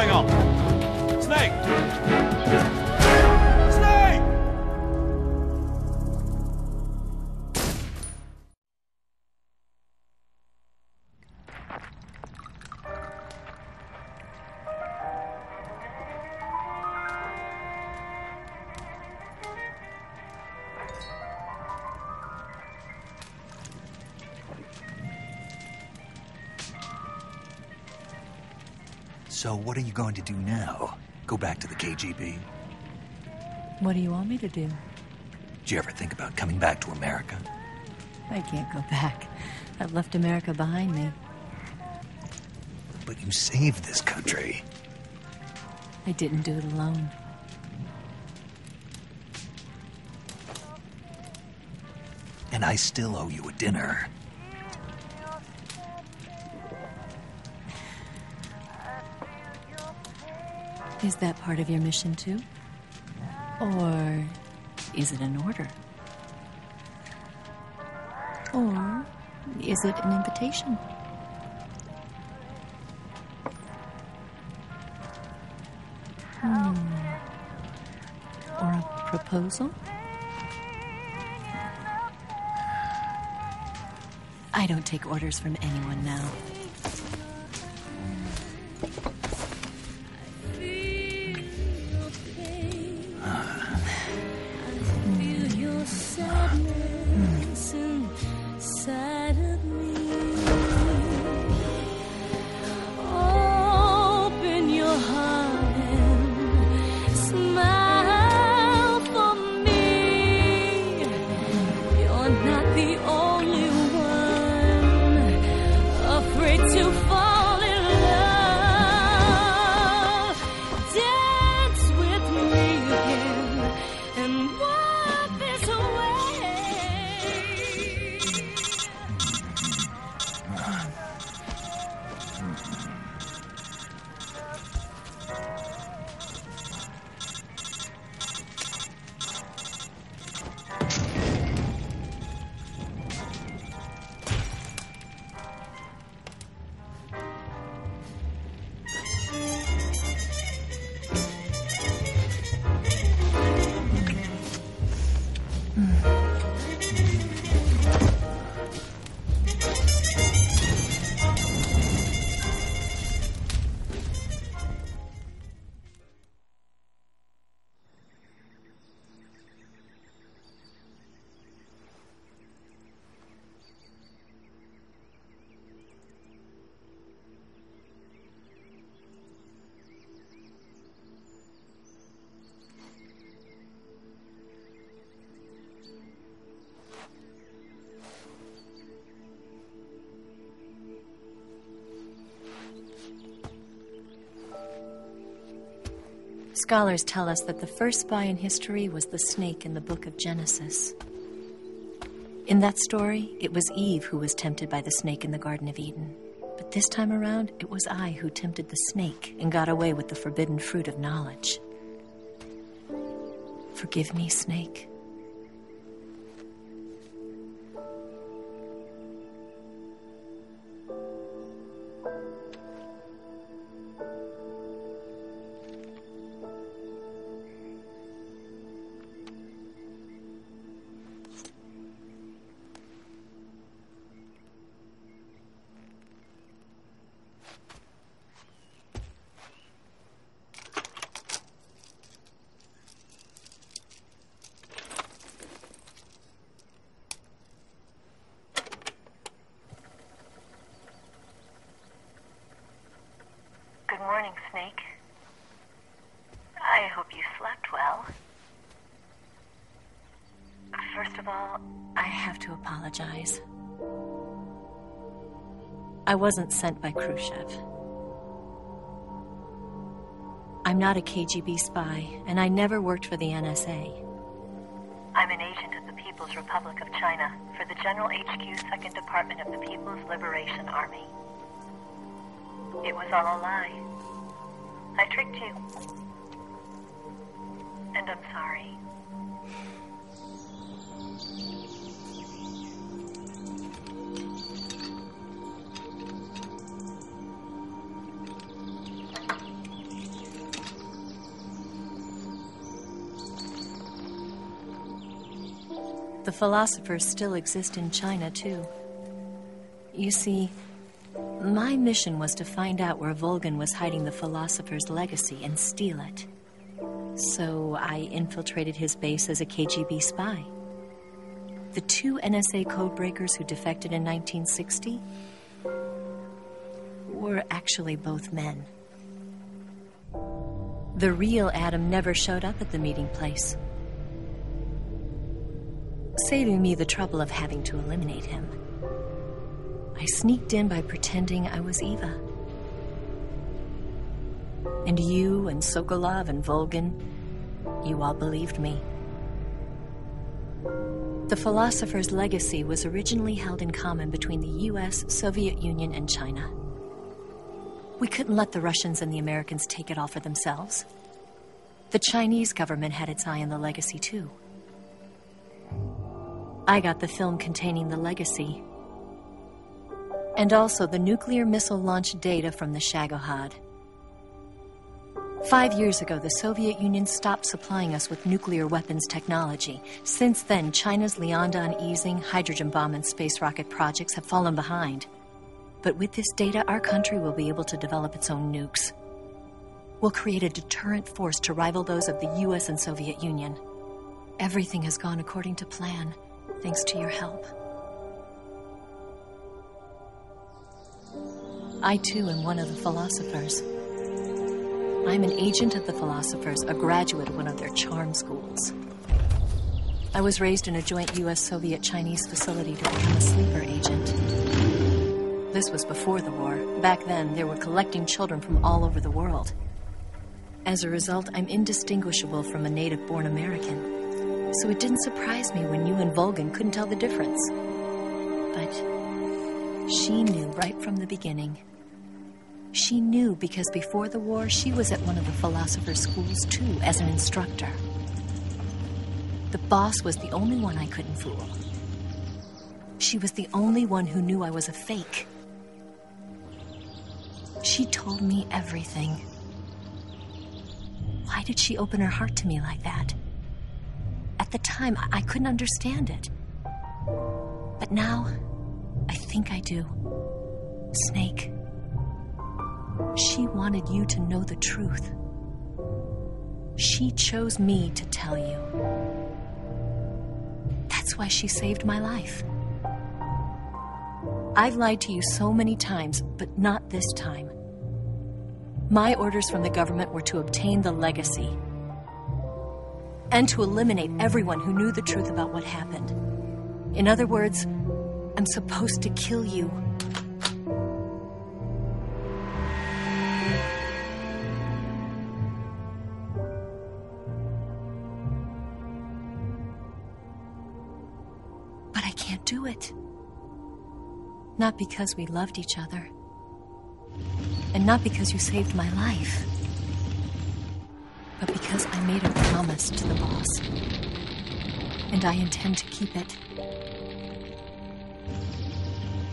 going on? Snake! Snake! So what are you going to do now? Go back to the KGB? What do you want me to do? Did you ever think about coming back to America? I can't go back. I've left America behind me. But you saved this country. I didn't do it alone. And I still owe you a dinner. Is that part of your mission too? Or is it an order? Or is it an invitation? Or a proposal? I don't take orders from anyone now. Scholars tell us that the first spy in history was the snake in the book of Genesis. In that story, it was Eve who was tempted by the snake in the Garden of Eden. But this time around, it was I who tempted the snake and got away with the forbidden fruit of knowledge. Forgive me, snake. Good morning, Snake. I hope you slept well. First of all, I have to apologize. I wasn't sent by Khrushchev. I'm not a KGB spy, and I never worked for the NSA. I'm an agent of the People's Republic of China for the General HQ 2nd Department of the People's Liberation Army. It was all a lie. I tricked you. And I'm sorry. The philosophers still exist in China, too. You see, my mission was to find out where Volgin was hiding the philosopher's legacy and steal it. So I infiltrated his base as a KGB spy. The 2 NSA codebreakers who defected in 1960 were actually both men. The real Adam never showed up at the meeting place, saving me the trouble of having to eliminate him. I sneaked in by pretending I was Eva. And you and Sokolov and Volgin, you all believed me. The philosopher's legacy was originally held in common between the US, Soviet Union, and China. We couldn't let the Russians and the Americans take it all for themselves. The Chinese government had its eye on the legacy, too. I got the film containing the legacy, and also the nuclear missile launch data from the Shagohod. 5 years ago, the Soviet Union stopped supplying us with nuclear weapons technology. Since then, China's Liaodong easing, hydrogen bomb, and space rocket projects have fallen behind. But with this data, our country will be able to develop its own nukes. We'll create a deterrent force to rival those of the US and Soviet Union. Everything has gone according to plan, thanks to your help. I, too, am one of the philosophers. I'm an agent of the philosophers, a graduate of one of their charm schools. I was raised in a joint US-Soviet-Chinese facility to become a sleeper agent. This was before the war. Back then, they were collecting children from all over the world. As a result, I'm indistinguishable from a native-born American. So it didn't surprise me when you and Volgin couldn't tell the difference. But she knew right from the beginning. She knew because before the war, she was at one of the philosopher's schools too, as an instructor. The boss was the only one I couldn't fool. She was the only one who knew I was a fake. She told me everything. Why did she open her heart to me like that? At the time, I couldn't understand it. But now, I think I do. Snake. She wanted you to know the truth. She chose me to tell you. That's why she saved my life. I've lied to you so many times, but not this time. My orders from the government were to obtain the legacy and to eliminate everyone who knew the truth about what happened. In other words, I'm supposed to kill you. But I can't do it. Not because we loved each other. And not because you saved my life. But because I made a promise to the boss. And I intend to keep it.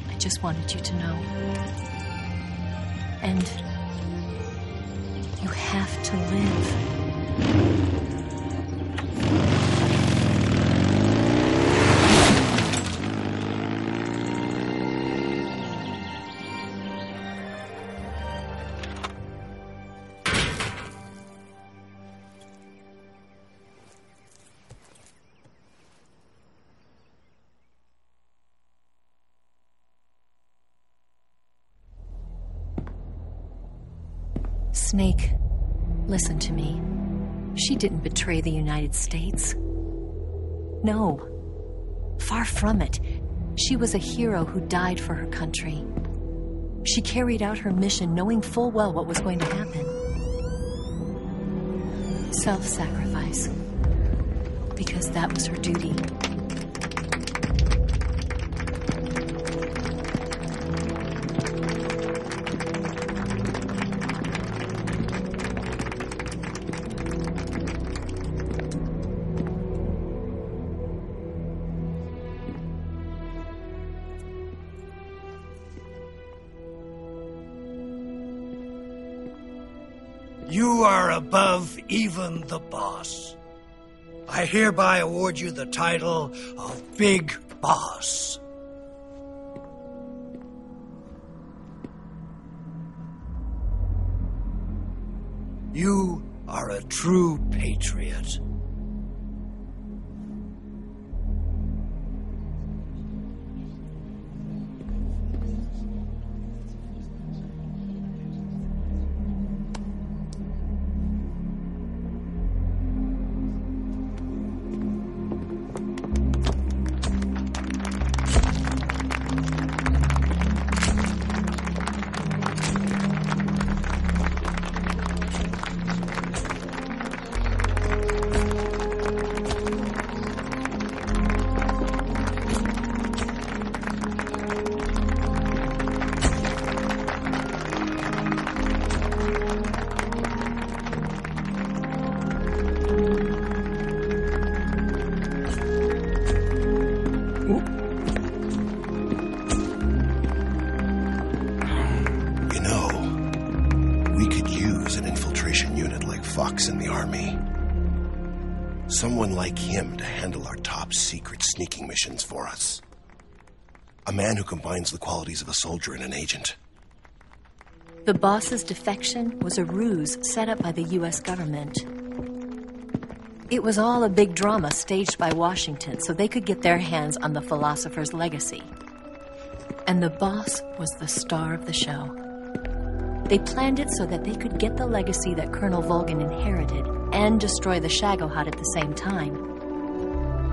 I just wanted you to know. And you have to live. Snake, listen to me. She didn't betray the United States. No. Far from it. She was a hero who died for her country. She carried out her mission knowing full well what was going to happen. Self-sacrifice. Because that was her duty. You are above even the boss. I hereby award you the title of Big Boss. You are a true patriot. In the army. Someone like him to handle our top secret sneaking missions for us. A man who combines the qualities of a soldier and an agent. The boss's defection was a ruse set up by the U.S. government. It was all a big drama staged by Washington so they could get their hands on the philosopher's legacy. And the boss was the star of the show. They planned it so that they could get the legacy that Colonel Volgin inherited and destroy the Shagohod at the same time.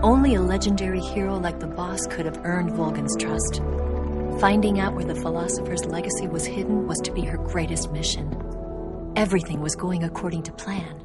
Only a legendary hero like the boss could have earned Volgin's trust. Finding out where the philosopher's legacy was hidden was to be her greatest mission. Everything was going according to plan.